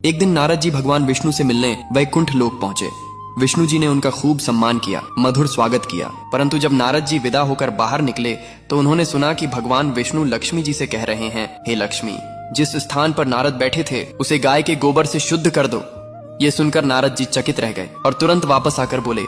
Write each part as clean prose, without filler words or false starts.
एक दिन नारद जी भगवान विष्णु से मिलने वैकुंठ लोक पहुंचे। विष्णु जी ने उनका खूब सम्मान किया, मधुर स्वागत किया। परंतु जब नारद जी विदा होकर बाहर निकले तो उन्होंने सुना कि भगवान विष्णु लक्ष्मी जी से कह रहे हैं, हे लक्ष्मी, जिस स्थान पर नारद बैठे थे उसे गाय के गोबर से शुद्ध कर दो। ये सुनकर नारद जी चकित रह गए और तुरंत वापस आकर बोले,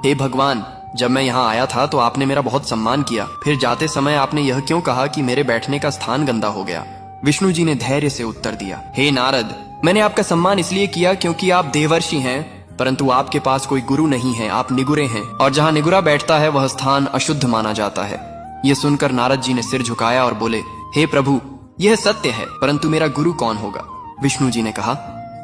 हे भगवान, जब मैं यहाँ आया था तो आपने मेरा बहुत सम्मान किया, फिर जाते समय आपने यह क्यों कहा कि मेरे बैठने का स्थान गंदा हो गया। विष्णु जी ने धैर्य से उत्तर दिया, हे नारद, मैंने आपका सम्मान इसलिए किया क्योंकि आप देवर्षि हैं, परंतु आपके पास कोई गुरु नहीं है, आप निगुरे हैं, और जहाँ निगुरा बैठता है वह स्थान अशुद्ध माना जाता है। ये सुनकर नारद जी ने सिर झुकाया और बोले, हे प्रभु, यह सत्य है, परंतु मेरा गुरु कौन होगा। विष्णु जी ने कहा,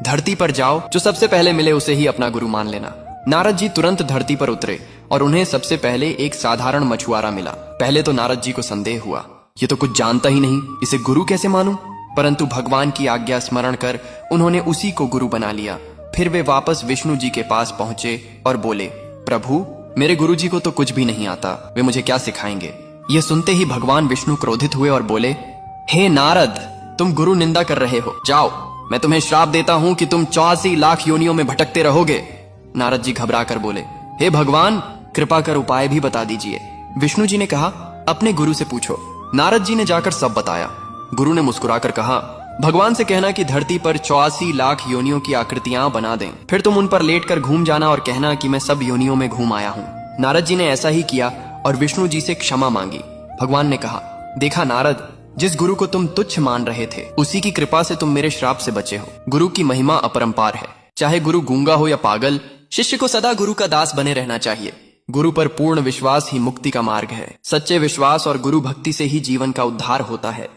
धरती पर जाओ, जो सबसे पहले मिले उसे ही अपना गुरु मान लेना। नारद जी तुरंत धरती पर उतरे और उन्हें सबसे पहले एक साधारण मछुआरा मिला। पहले तो नारद जी को संदेह हुआ, ये तो कुछ जानता ही नहीं, इसे गुरु कैसे मानूं? परंतु भगवान की आज्ञा स्मरण कर उन्होंने उसी को गुरु बना लिया। फिर वे वापस विष्णु जी के पास पहुंचे और बोले, प्रभु, मेरे गुरु जी को तो कुछ भी नहीं आता, वे मुझे क्या सिखाएंगे। यह सुनते ही भगवान विष्णु क्रोधित हुए और बोले, हे नारद, तुम गुरु निंदा कर रहे हो, जाओ, मैं तुम्हें श्राप देता हूं कि तुम 84 लाख योनियों में भटकते रहोगे। नारद जी घबरा कर बोले, हे भगवान, कृपा कर उपाय भी बता दीजिए। विष्णु जी ने कहा, अपने गुरु से पूछो। नारद जी ने जाकर सब बताया। गुरु ने मुस्कुराकर कहा, भगवान से कहना कि धरती पर 84 लाख योनियों की आकृतियां बना दें, फिर तुम उन पर लेटकर घूम जाना और कहना कि मैं सब योनियों में घूम आया हूं। नारद जी ने ऐसा ही किया और विष्णु जी से क्षमा मांगी। भगवान ने कहा, देखा नारद, जिस गुरु को तुम तुच्छ मान रहे थे उसी की कृपा से तुम मेरे श्राप से बचे हो। गुरु की महिमा अपरंपार है। चाहे गुरु गूंगा हो या पागल, शिष्य को सदा गुरु का दास बने रहना चाहिए। गुरु पर पूर्ण विश्वास ही मुक्ति का मार्ग है। सच्चे विश्वास और गुरु भक्ति से ही जीवन का उद्धार होता है।